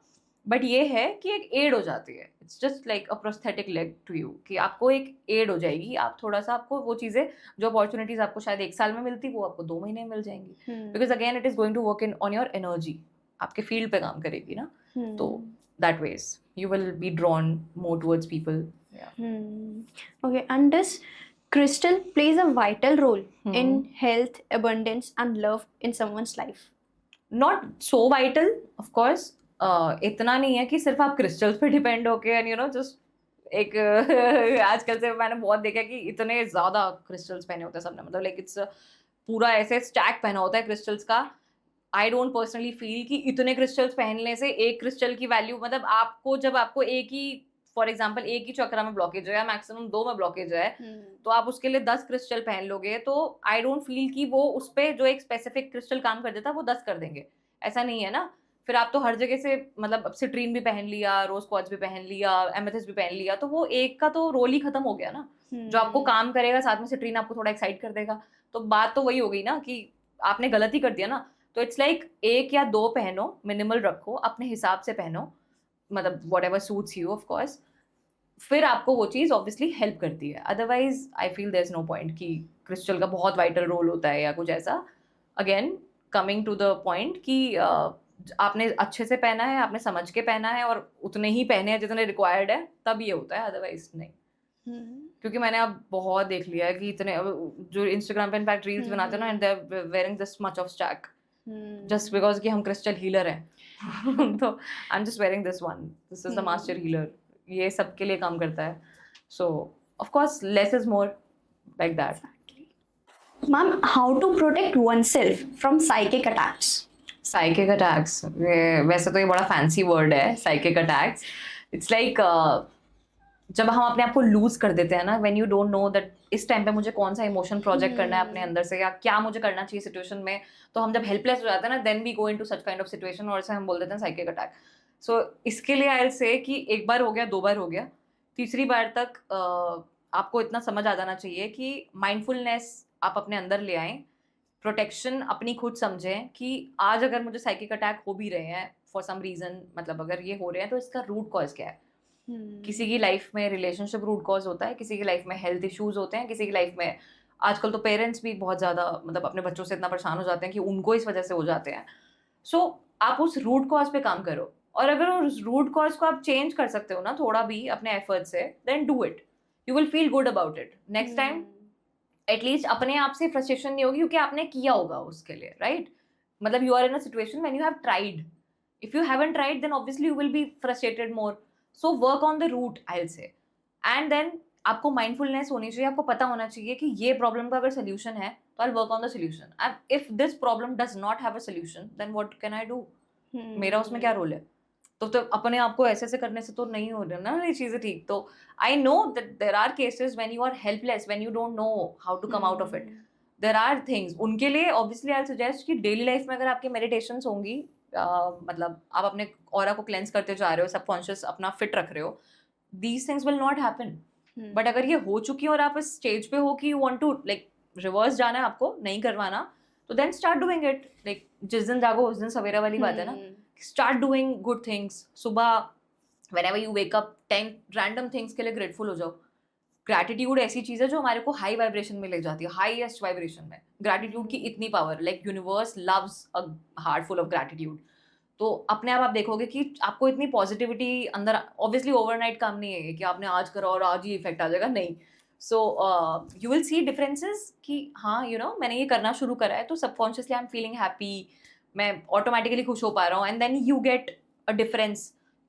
बट ये है कि एक एड हो जाती है, it's just like a prosthetic leg to you, कि आपको एक एड हो जाएगी। आप थोड़ा सा, आपको वो चीज़ें, जो अपॉर्चुनिटीज आपको शायद 1 साल में मिलती, वो आपको 2 महीने में मिल जाएंगी, because again it is going to work in on your energy, आपके फील्ड पे काम करेगी ना। तो that ways you will be drawn more towards people. Okay, and this crystal plays a vital role in health, abundance and love in someone's life? Not so vital, of course. इतना नहीं है कि सिर्फ आप क्रिस्टल्स पे depend होके, and you know just एक आजकल से मैंने बहुत देखा कि इतने ज़्यादा क्रिस्टल्स पहने होते हैं सबने, मतलब लाइक इट्स पूरा ऐसे स्टैक पहना होता है क्रिस्टल्स का। आई डोंट पर्सनली फील कि इतने क्रिस्टल्स पहनने से एक क्रिस्टल की वैल्यू, मतलब आपको जब आपको एक ही, फॉर एग्जाम्पल एक ही चक्रा में ब्लॉकेज है या मैक्सिमम 2 में ब्लॉकेज है, तो आप उसके लिए 10 क्रिस्टल पहन लोगे, तो आई डोंट फील कि वो उस पर जो एक स्पेसिफिक क्रिस्टल काम कर देता है वो 10 कर देंगे, ऐसा नहीं है ना। फिर आप तो हर जगह से, मतलब सिट्रीन भी पहन लिया, रोज क्वार्ट्ज भी पहन लिया, एमेथिस्ट भी पहन लिया, तो वो एक का तो रोल ही खत्म हो गया ना। जो आपको काम करेगा, साथ में सिट्रीन आपको थोड़ा एक्साइट कर देगा, तो बात तो वही हो गई ना कि आपने गलत ही कर दिया ना। तो इट्स लाइक 1 या 2 पहनो, मिनिमल रखो, अपने हिसाब से पहनो, मतलब whatever suits you of course, फिर आपको वो चीज़ ऑब्वियसली हेल्प करती है। Otherwise I feel there is no point कि क्रिस्टल का बहुत वाइटल रोल होता है या कुछ ऐसा। Again coming to the point कि आपने अच्छे से पहना है, आपने समझ के पहना है, और उतने ही पहने हैं जितने रिक्वायर्ड है, तब ये होता है, अदरवाइज नहीं। क्योंकि मैंने अब बहुत देख लिया है कि इतने, जो इंस्टाग्राम पे इनफैक्ट रील्स बनाते हैं ना, and they are wearing this much of stack just because कि हम क्रिस्टल हीलर हैं। तो I am just wearing this one, this is the master healer, ये सबके लिए काम करता है। So of course less is more, like that. Ma'am, how to protect oneself from psychic attacks? Psychic attacks, वैसे तो ये बड़ा फैंसी वर्ड है साइकिक अटैक्स. इट्स लाइक जब हम अपने आप को लूज कर देते हैं ना, when you don't know that इस टाइम पे मुझे कौन सा इमोशन प्रोजेक्ट करना है अपने अंदर से, या क्या मुझे करना चाहिए सिचुएशन में, तो हम जब हेल्पलेस हो जाते हैं ना, then we go into such kind of situation, और से हम बोल देते हैं साइकिक अटैक. सो इसके लिए आई विल से कि एक बार हो गया, 2 बार हो गया, तीसरी बार तक आपको इतना समझ आ जाना चाहिए कि माइंडफुलनेस आप अपने अंदर ले आएं, प्रोटेक्शन अपनी खुद समझें कि आज अगर मुझे साइकिक अटैक हो भी रहे हैं फॉर सम रीजन, मतलब अगर ये हो रहे हैं तो इसका रूट कॉज क्या है. किसी की लाइफ में रिलेशनशिप रूट कॉज होता है, किसी की लाइफ में हेल्थ इश्यूज होते हैं, किसी की लाइफ में आजकल तो पेरेंट्स भी बहुत ज़्यादा मतलब अपने बच्चों से इतना परेशान हो जाते हैं कि उनको इस वजह से हो जाते हैं. सो आप उस रूट कॉज पे काम करो, और अगर उस रूट कॉज को आप चेंज कर सकते हो ना थोड़ा भी अपने एफर्ट से, then do it. You will feel good about it. Next time at least अपने आप से फ्रस्ट्रेशन नहीं होगी, क्योंकि आपने किया होगा उसके लिए, राइट? मतलब you are in a situation when you have tried. If you haven't tried then obviously you will be frustrated more. So work on the root, I will say. And then आपको mindfulness होनी चाहिए, आपको पता होना चाहिए कि ये problem का अगर सोल्यूशन है तो I work on the solution. And if this problem does not have a solution then what can I do? मेरा उसमें क्या रोल है? तो अपने आप को ऐसे करने से तो नहीं हो रहा ना ये चीज़ें ठीक. तो I know that there are cases when you are helpless, when you don't know how to come out of it. There are things, उनके लिए ऑब्वियसली आई सजेस्ट कि डेली लाइफ में अगर आपकी मेडिटेशंस होंगी, मतलब आप अपने ऑरा को क्लेंस करते जा रहे हो, सबकॉन्शियस अपना फिट रख रहे हो, these things will not happen. But अगर ये हो चुकी है और आप इस स्टेज पे हो कि you want to like reverse जाना है, आपको नहीं करवाना, तो then start doing it. Like जिस दिन जागो उस दिन सवेरा वाली बात है ना. Start doing good things. सुबह whenever you wake up 10 random things के लिए grateful हो जाओ. Gratitude ऐसी चीज़ है जो हमारे को high vibration में ले जाती है, highest vibration में. Gratitude की इतनी power, like universe loves a heart full of gratitude. तो अपने आप देखोगे कि आपको इतनी positivity अंदर, obviously overnight काम नहीं है कि आपने आज करा और आज ही effect आ जाएगा, नहीं. So you will see differences कि हाँ you know मैंने ये करना शुरू करा है तो subconsciously I'm feeling happy, मैं ऑटोमेटिकली खुश हो पा रहा हूँ. And then you get a difference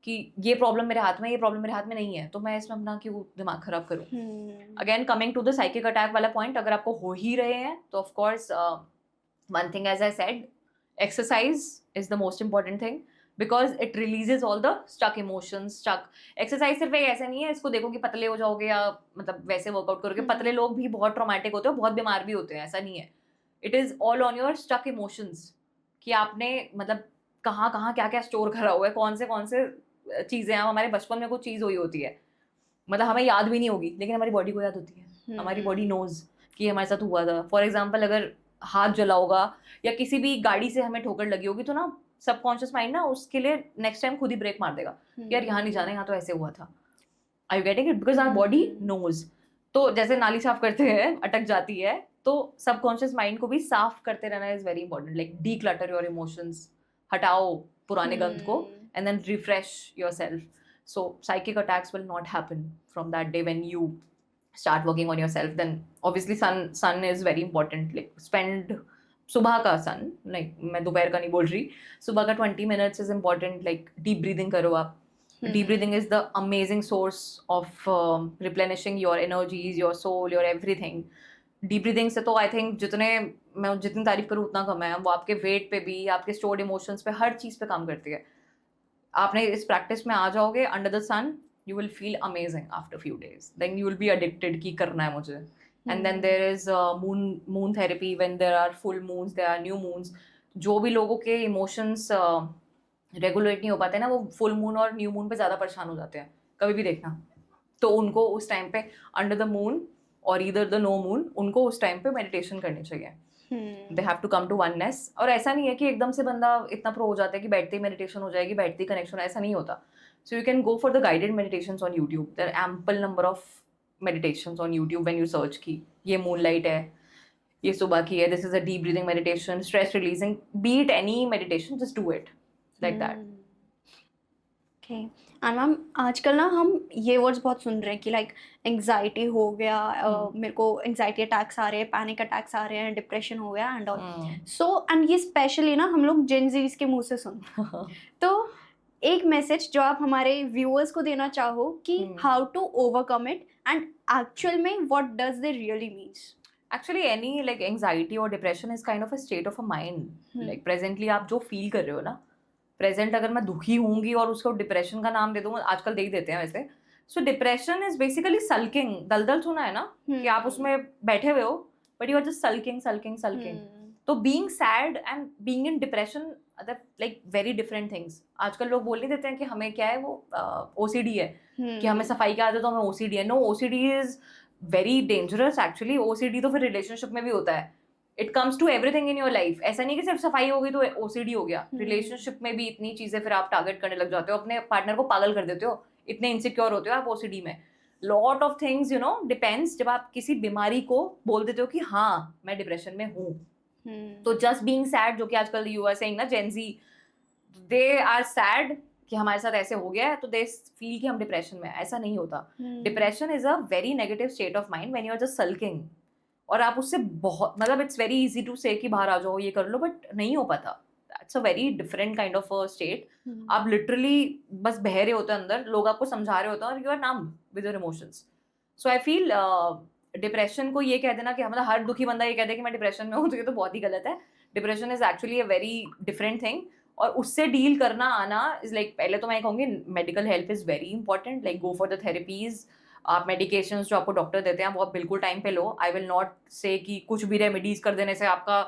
कि ये प्रॉब्लम मेरे हाथ में, ये प्रॉब्लम मेरे हाथ में नहीं है, तो मैं इसमें अपना क्यों दिमाग खराब करूँ. Again coming to the psychic attack वाला पॉइंट, अगर आपको हो ही रहे हैं तो of course one thing as I said, exercise is the most important thing, because it releases all the stuck emotions. Stuck exercise सिर्फ एक ऐसा नहीं है इसको देखो कि पतले हो जाओगे या मतलब वैसे वर्कआउट करोगे. पतले लोग भी बहुत ट्रॉमेटिक होते हैं, बहुत बीमार भी होते हैं, ऐसा नहीं है. It is all on your stuck emotions कि आपने मतलब कहाँ क्या क्या स्टोर करा हुआ है, कौन से चीज़ें हैं. हमारे बचपन में कुछ चीज़ हुई होती है, मतलब हमें याद भी नहीं होगी, लेकिन हमारी बॉडी को याद होती है. हमारी बॉडी नोज कि हमारे साथ हुआ था. फॉर एग्जाम्पल अगर हाथ जला होगा या किसी भी गाड़ी से हमें ठोकर लगी होगी, तो ना सबकॉन्शियस माइंड ना उसके लिए नेक्स्ट टाइम खुद ही ब्रेक मार देगा, यार यहाँ नहीं जाना, यहाँ तो ऐसे हुआ था. Are you getting it? Because our body knows. तो जैसे नाली साफ करते हैं, अटक जाती है, तो सबकॉन्शियस माइंड को भी साफ करते रहना is very important. Like declutter your emotions, हटाओ पुराने गंद को, and then refresh yourself. So psychic attacks will not happen from that day when you start working on yourself. Then obviously sun is very important. Like spend सुबह का सन, like मैं दोपहर का नहीं बोल रही, सुबह का 20 minutes is important. Like deep breathing करो आप. Deep breathing is the amazing source of replenishing your energies, your soul, your everything. Deep breathing से तो I think मैं जितनी तारीफ करूँ उतना कम है. वो आपके वेट पे भी, आपके stored emotions पे, हर चीज़ पे काम करती है. आपने इस प्रैक्टिस में आ जाओगे under the sun, you will feel amazing after few days. Then you will be addicted कि करना है मुझे. And then there is moon therapy when there are full moons, there are new moons. जो भी लोगों के emotions रेगुलेट नहीं हो पाते ना, वो फुल मून और न्यू मून पे ज़्यादा परेशान हो जाते हैं. कभी भी देखना, तो उनको उस टाइम पे अंडर द मून और ईदर द नो मून, उनको उस टाइम पे मेडिटेशन करनी चाहिए. They have to come to oneness. और ऐसा नहीं है कि एकदम से बंदा इतना प्रो हो जाता है कि बैठते ही मेडिटेशन हो जाएगी, बैठते ही कनेक्शन, ऐसा नहीं होता. So you can go for the guided meditations on YouTube. There are ample number of meditations on YouTube. When you search की ये मूनलाइट है, ये सुबह की है, this is a deep breathing meditation, stress releasing, be it any meditation, just do it like that. Okay. And ma'am आजकल ना हम ये वर्ड्स बहुत सुन रहे हैं कि लाइक एंग्जाइटी हो गया, मेरे को एंग्जाइटी अटैक्स आ रहे हैं, पैनिक अटैक्स आ रहे हैं, डिप्रेशन हो गया एंड ऑल. सो एंड ये स्पेशली ना हम लोग जेन ज़ीज़ के मुंह से सुन. तो एक मैसेज जो आप हमारे व्यूअर्स को देना चाहो कि how to overcome it and actual में what does they really means? Actually any like anxiety और depression is kind of a state of a mind. Like presently आप जो फील कर रहे हो ना, प्रेजेंट अगर मैं दुखी होंगी और उसको डिप्रेशन का नाम दे दूँ, आजकल दे ही देते हैं वैसे. सो डिप्रेशन इज बेसिकली सल्किंग. दलदल सुना है ना, कि आप उसमें बैठे हुए हो but you are just sulking. तो being sad and being in depression like very different things. आजकल लोग बोल नहीं देते हैं कि हमें क्या है, वो ओसीडी है, कि हमें सफाई की आदत, तो हमें ओसीडी है. No, OCD is very dangerous actually. OCD तो फिर रिलेशनशिप में भी होता है. It comes to everything in your life. ऐसा नहीं कि सिर्फ सफाई हो गई तो ओसीडी हो गया. रिलेशनशिप में भी इतनी चीजें फिर आप टारगेट करने लग जाते हो, अपने पार्टनर को पागल कर देते हो, इतने इनसिक्योर होते हो आप ओसीडी में. Lot of things depends. जब आप किसी बीमारी को बोल देते हो कि हाँ मैं डिप्रेशन में हूँ, तो जस्ट बीइंग सैड, जो कि आजकल यू आर सेइंग ना, जेनजी, दे आर सैड कि हमारे साथ ऐसे हो गया है, तो दे फील कि हम डिप्रेशन में. ऐसा नहीं होता. Depression is a very negative state of mind when you are just sulking. और आप उससे बहुत, मतलब इट्स वेरी इजी टू से कि बाहर आ जाओ, ये कर लो, बट नहीं हो पाता. That's a very different kind of a state. आप लिटरली बस बह रहे होते हैं अंदर, लोग आपको समझा रहे होते हैं और you are numb with your emotions. So I feel depression को ये कह देना कि मतलब हर दुखी बंदा ये कह दे कि मैं डिप्रेशन में हूँ, तो ये तो बहुत ही गलत है. Depression is actually a very different thing. और उससे डील करना आना इज लाइक, पहले तो मैं कहूँगी medical help is very important. Like go for the therapies. आप मेडिकेशंस जो आपको डॉक्टर देते हैं वो आप बिल्कुल टाइम पे लो. आई विल नॉट से कि कुछ भी रेमेडीज कर देने से आपका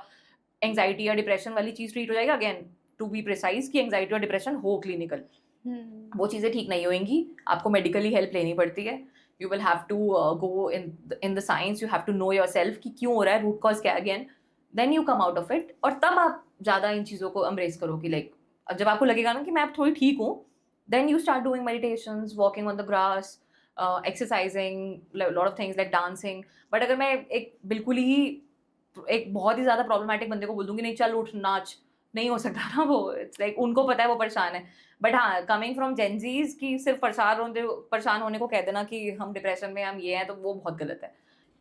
एंग्जाइटी या डिप्रेशन वाली चीज़ ट्रीट हो जाएगा. अगेन टू बी प्रिसाइज कि एंग्जाइटी और डिप्रेशन हो क्लिनिकल, वो चीज़ें ठीक नहीं होंगी. आपको मेडिकली हेल्प लेनी पड़ती है. You will have to go in the science. You have to know yourself कि क्यों हो रहा है, रूट कॉज क्या है. Again then you come out of it. और तब आप ज़्यादा इन चीज़ों को एम्ब्रेस करो कि लाइक जब आपको लगेगा ना कि मैं अब थोड़ी ठीक हूँ, then you start doing meditations, walking on the grass, exercising, lot of things like dancing. But अगर मैं एक बिल्कुल ही एक बहुत ही ज़्यादा प्रॉब्लमेटिक बंदे को बोल दूंगी नहीं चल उठ नाच, नहीं हो सकता ना वो. इट्स लाइक उनको पता है वो परेशान है. बट हाँ, कमिंग फ्रॉम जेनजीज की सिर्फ परेशान होने को कह देना कि हम डिप्रेशन में हम ये हैं, तो वो बहुत गलत है.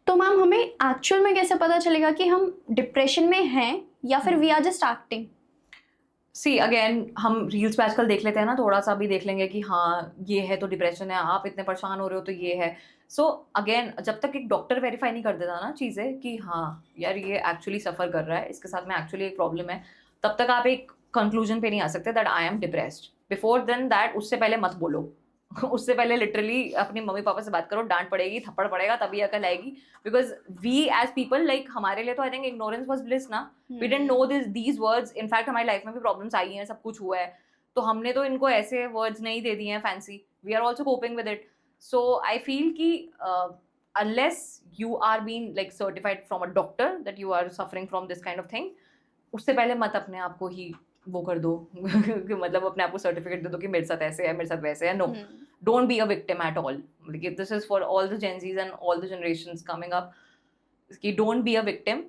तो मैम हमें एक्चुअल में कैसे पता चलेगा कि हम डिप्रेशन में हैं या फिर we are just acting? See again, हम रील्स पे आजकल देख लेते हैं ना, थोड़ा सा भी देख लेंगे कि हाँ ये है तो डिप्रेशन है, आप इतने परेशान हो रहे हो तो ये है. सो अगेन, जब तक एक डॉक्टर वेरीफाई नहीं कर देता ना चीज़ें कि हाँ यार ये एक्चुअली सफ़र कर रहा है, इसके साथ में एक्चुअली एक प्रॉब्लम है, तब तक आप एक कंक्लूजन पे नहीं आ सकते that I am depressed. Before then that, उससे पहले मत बोलो. उससे पहले लिटरली अपने मम्मी पापा से बात करो. डांट पड़ेगी, थप्पड़ पड़ेगा, तभी अकल आएगी. Because we as people, like हमारे लिए तो I think ignorance was bliss ना. We didn't know these words. In fact हमारी लाइफ में भी प्रॉब्लम्स आई हैं, सब कुछ हुआ है, तो हमने तो इनको ऐसे वर्ड्स नहीं दे दिए हैं fancy. We are also coping with it. So I feel कि unless you are been like certified from a doctor that you are suffering from this kind of thing, उससे पहले मत अपने आप को ही वो कर दो कि मतलब अपने आप को सर्टिफिकेट दे दो कि मेरे साथ ऐसे है, मेरे साथ वैसे है. No, don't be a victim at all. Like, this is for all the Gen Zs and all the generations coming up. Don't be a victim.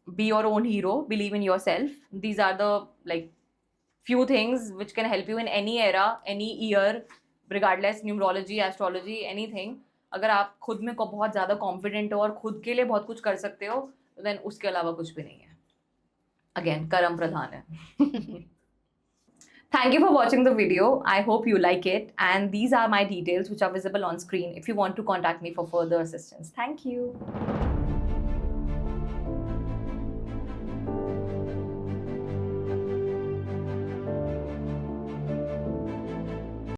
Be your own hero. Believe in yourself. These are the like few things which can help you in any era, any year, regardless numerology, astrology, anything. अगर आप खुद में बहुत ज़्यादा confident हो और खुद के लिए बहुत कुछ कर सकते हो, then उसके अलावा कुछ भी नहीं है. Again, कर्म प्रधान है. Thank you for watching the video. I hope you like it. And these are my details which are visible on screen if you want to contact me for further assistance. Thank you.